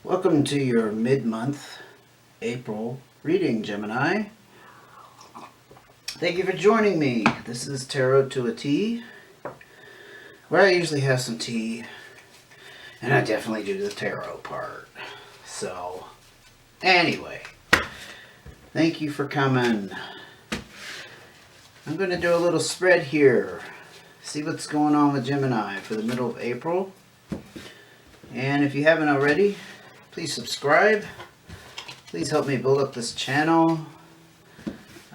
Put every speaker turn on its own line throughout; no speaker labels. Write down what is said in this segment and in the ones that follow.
Welcome to your mid-month April reading, Gemini. Thank you for joining me. This is Tarot to a T, where I usually have some tea, and I definitely do the tarot part. So, anyway, thank you for coming. I'm going to do a little spread here. See what's going on with Gemini for the middle of April. And if you haven't already, please subscribe. Please help me build up this channel.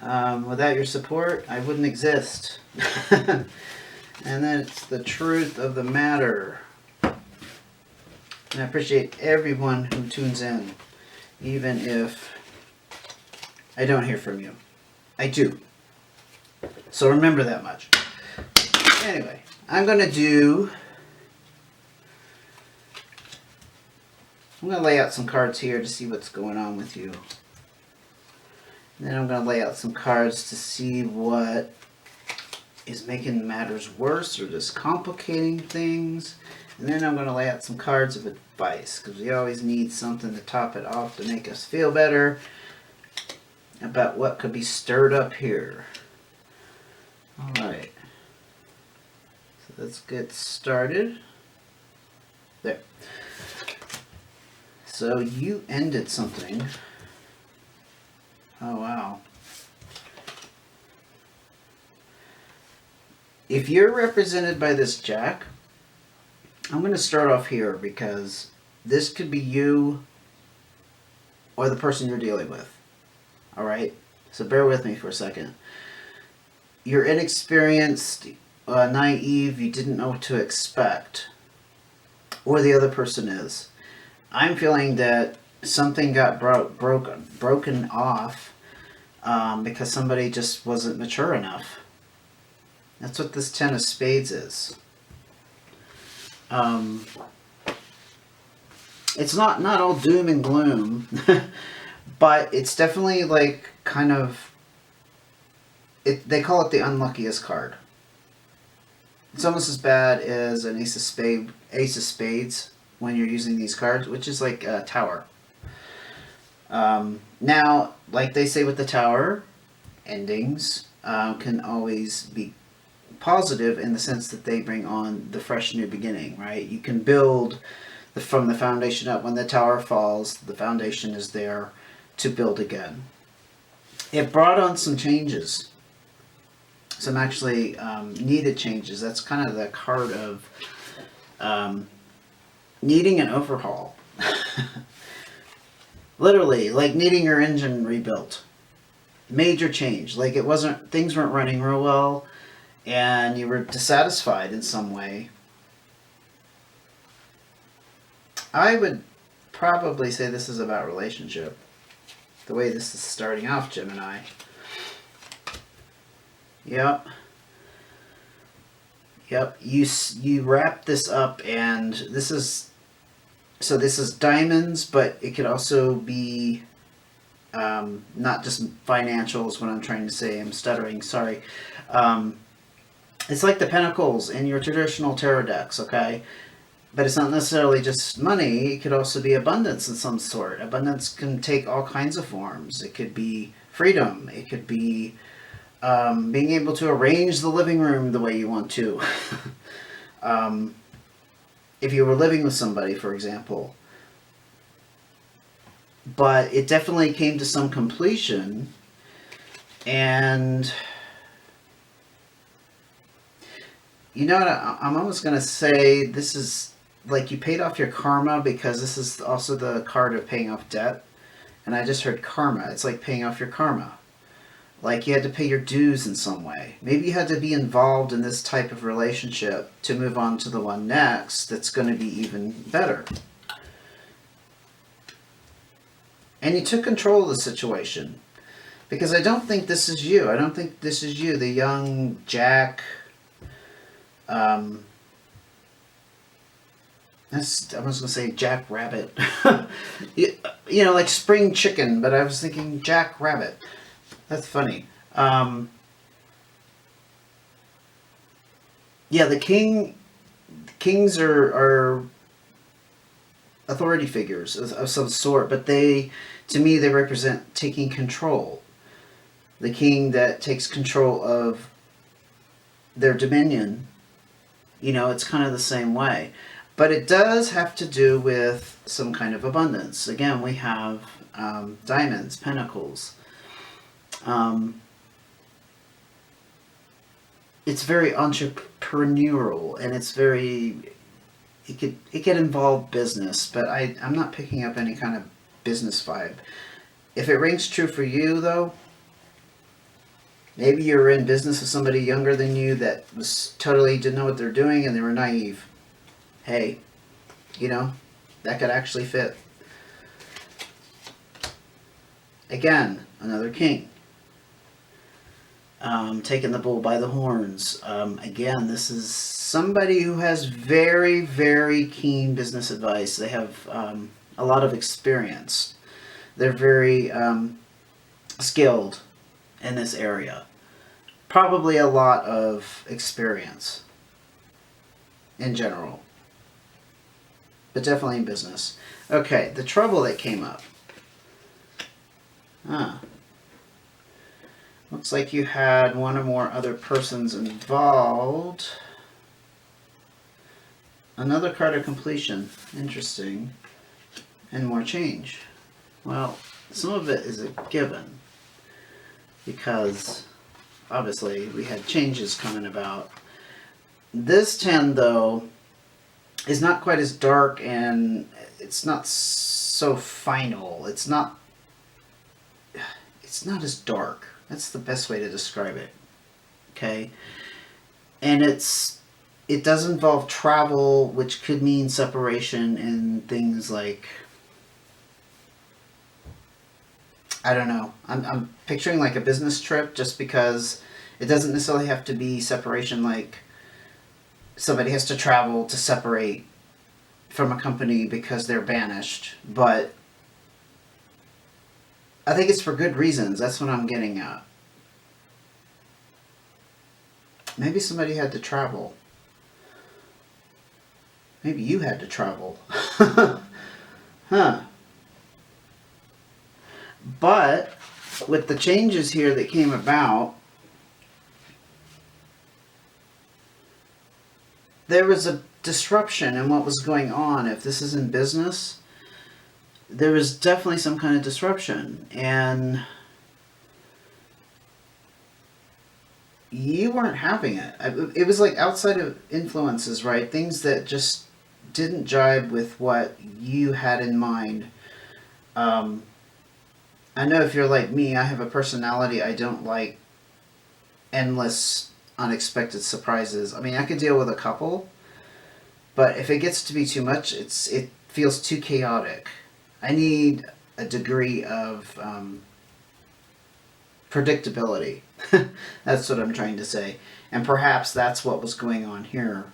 Without your support, I wouldn't exist. And that's the truth of the matter. And I appreciate everyone who tunes in, even if I don't hear from you. I do. So remember that much. Anyway, I'm going to lay out some cards here to see what's going on with you. And then I'm going to lay out some cards to see what is making matters worse or just complicating things. And then I'm going to lay out some cards of advice, because we always need something to top it off to make us feel better about what could be stirred up here. Alright. So let's get started. There. So you ended something. Oh, wow. If you're represented by this Jack, I'm going to start off here because this could be you or the person you're dealing with. All right? So bear with me for a second. You're inexperienced, naive, you didn't know what to expect. Or the other person is. I'm feeling that something got broken off because somebody just wasn't mature enough. That's what this Ten of Spades is. It's not all doom and gloom, but it's definitely like kind of, they call it the unluckiest card. It's almost as bad as an Ace of Spades when you're using these cards, which is like a tower. Now, like they say with the tower, endings can always be positive in the sense that they bring on the fresh new beginning, right? You can build from the foundation up. When the tower falls, the foundation is there to build again. It brought on some changes. Some actually needed changes. That's kind of the card of needing an overhaul. Literally, like needing your engine rebuilt. Major change. Like things weren't running real well and you were dissatisfied in some way. I would probably say this is about relationship. The way this is starting off, Gemini. Yep. You wrap this up, and this is diamonds, but it could also be not just financials. What I'm trying to say, I'm stuttering. Sorry. It's like the pentacles in your traditional tarot decks, okay? But it's not necessarily just money. It could also be abundance in some sort. Abundance can take all kinds of forms. It could be freedom. It could be being able to arrange the living room the way you want to. If you were living with somebody, for example. But it definitely came to some completion. And you know what? I'm almost going to say this is like you paid off your karma, because this is also the card of paying off debt. And I just heard karma. It's like paying off your karma. Like you had to pay your dues in some way. Maybe you had to be involved in this type of relationship to move on to the one next that's going to be even better. And you took control of the situation. Because I don't think this is you. I don't think this is you, the young Jack. I was going to say Jack Rabbit. you know, like spring chicken, but I was thinking Jack Rabbit. That's funny. Yeah, the kings are authority figures of some sort, but they, to me, they represent taking control. The king that takes control of their dominion, you know, it's kind of the same way. But it does have to do with some kind of abundance. Again, we have diamonds, pentacles. Um, it's very entrepreneurial, and it's very, it could involve business, but I'm not picking up any kind of business vibe. If it rings true for you, though, maybe you're in business with somebody younger than you that was totally didn't know what they're doing and they were naive. Hey, you know, that could actually fit. Again, another king. Taking the bull by the horns. Again, this is somebody who has very, very keen business advice. They have a lot of experience. They're very skilled in this area. Probably a lot of experience in general, but definitely in business. Okay, the trouble that came up. Looks like you had one or more other persons involved. Another card of completion. Interesting. And more change. Well, some of it is a given, because obviously we had changes coming about. This 10, though, is not quite as dark, and it's not so final. It's not as dark. That's the best way to describe it. Okay? And it does involve travel, which could mean separation and things like, I don't know. I'm picturing like a business trip, just because it doesn't necessarily have to be separation, like somebody has to travel to separate from a company because they're banished. But I think it's for good reasons. That's what I'm getting at. Maybe somebody had to travel. Maybe you had to travel. Huh. But with the changes here that came about, there was a disruption in what was going on. If this is in business, there was definitely some kind of disruption, and you weren't having it. It was like outside of influences, right? Things that just didn't jibe with what you had in mind. I know if you're like me, I have a personality. I don't like endless, unexpected surprises. I mean, I could deal with a couple, but if it gets to be too much, it feels too chaotic. I need a degree of predictability. That's what I'm trying to say. And perhaps that's what was going on here.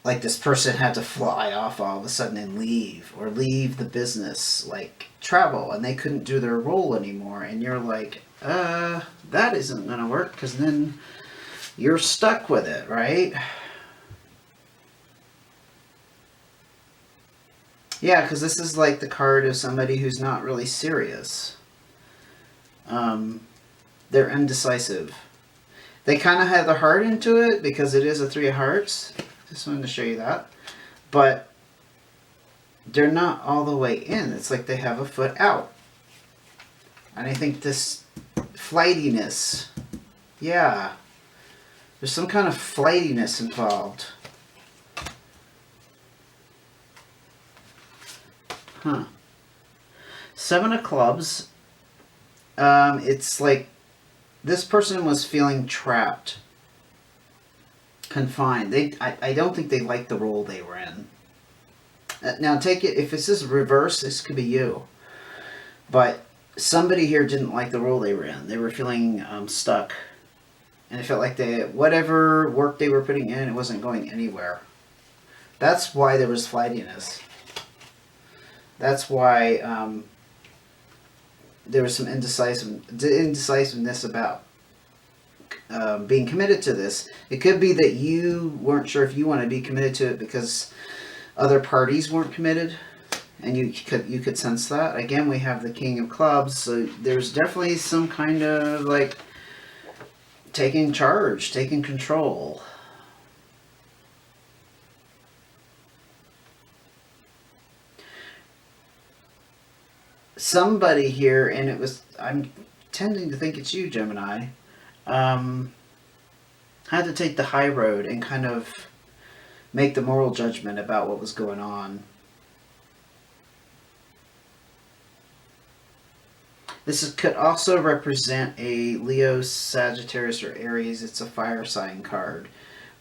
Like this person had to fly off all of a sudden and leave, or leave the business, like travel, and they couldn't do their role anymore. And you're like, that isn't going to work, because then you're stuck with it, right? Yeah, because this is like the card of somebody who's not really serious. They're indecisive. They kind of have the heart into it because it is a 3 of hearts. Just wanted to show you that. But they're not all the way in. It's like they have a foot out. And I think this flightiness, yeah, there's some kind of flightiness involved. Huh. 7 of clubs. It's like this person was feeling trapped, confined. I don't think they liked the role they were in. Now take it, if this is reverse, this could be you. But somebody here didn't like the role they were in. They were feeling stuck. And it felt like whatever work they were putting in, it wasn't going anywhere. That's why there was flightiness. That's why there was some indecisiveness about being committed to this. It could be that you weren't sure if you want to be committed to it because other parties weren't committed, and you could sense that. Again, we have the King of Clubs, so there's definitely some kind of like taking charge, taking control. Somebody here, and I'm tending to think it's you, Gemini, had to take the high road and kind of make the moral judgment about what was going on. Could also represent a Leo, Sagittarius, or Aries. It's a fire sign card.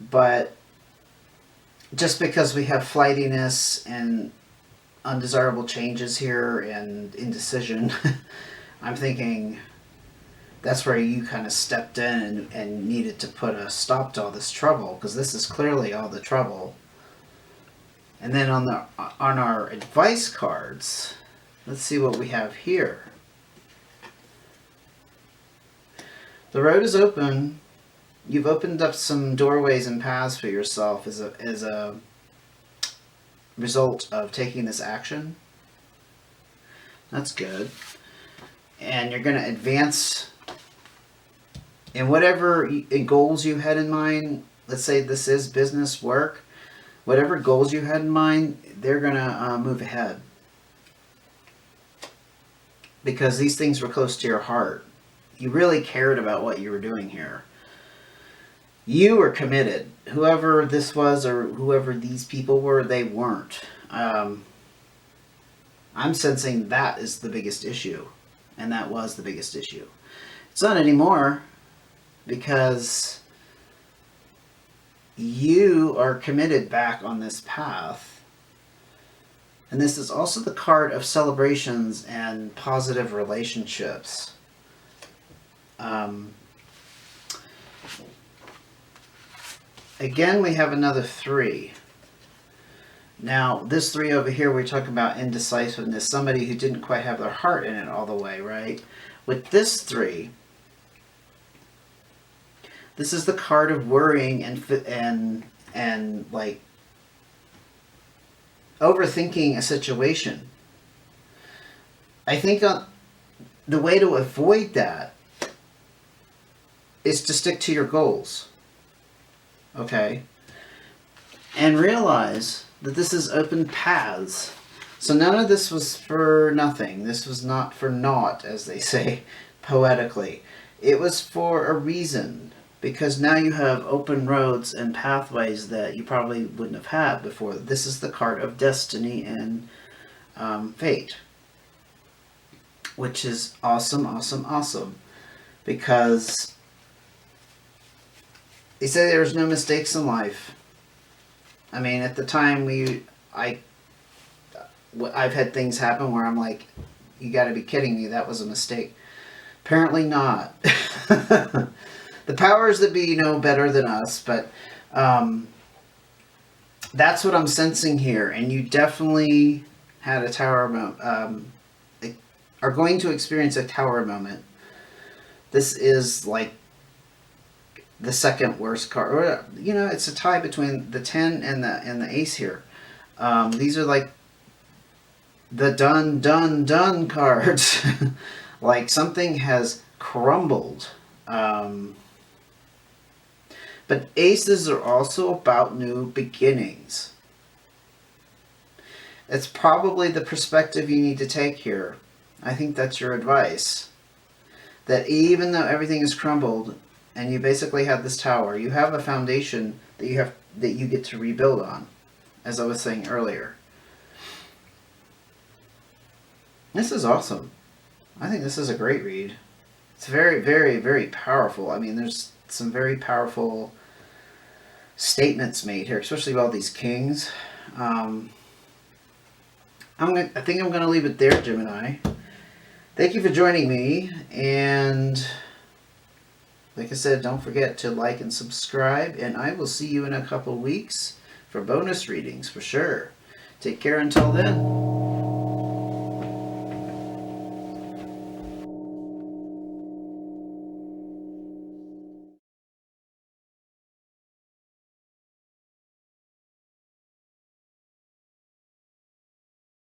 But just because we have flightiness and undesirable changes here and indecision, I'm thinking that's where you kind of stepped in and needed to put a stop to all this trouble, because this is clearly all the trouble. And then on our advice cards, let's see what we have here. The road is open. You've opened up some doorways and paths for yourself as a result of taking this action. That's good. And you're going to advance in whatever goals you had in mind. Let's say this is business, work. Whatever goals you had in mind, they're going to move ahead. Because these things were close to your heart. You really cared about what you were doing here. You were committed. Whoever this was or whoever these people were, they weren't. I'm sensing that is the biggest issue. And that was the biggest issue. It's not anymore, because you are committed back on this path. And this is also the card of celebrations and positive relationships. Again, we have another 3. Now, this 3 over here, we're talking about indecisiveness, somebody who didn't quite have their heart in it all the way, right? With this 3, this is the card of worrying and like overthinking a situation. I think the way to avoid that is to stick to your goals. Okay? And realize that this is open paths. So none of this was for nothing. This was not for naught, as they say poetically. It was for a reason. Because now you have open roads and pathways that you probably wouldn't have had before. This is the card of destiny and fate. Which is awesome, awesome, awesome. Because they say there's no mistakes in life. I mean, at the time I've had things happen where I'm like, you got to be kidding me, that was a mistake. Apparently not. The powers that be know better than us, but that's what I'm sensing here. And you definitely had a tower moment, are going to experience a tower moment. This is like the second worst card. Or, you know, it's a tie between the 10 and the ace here. These are like the done cards. Like something has crumbled. But aces are also about new beginnings. It's probably the perspective you need to take here. I think that's your advice. That even though everything is crumbled, and you basically have this tower, you have a foundation that you get to rebuild on, as I was saying earlier. This is awesome. I think this is a great read. It's very, very, very powerful. I mean, there's some very powerful statements made here, especially about these kings. I think I'm going to leave it there, Gemini. Thank you for joining me, and like I said, don't forget to like and subscribe, and I will see you in a couple weeks for bonus readings for sure. Take care until then.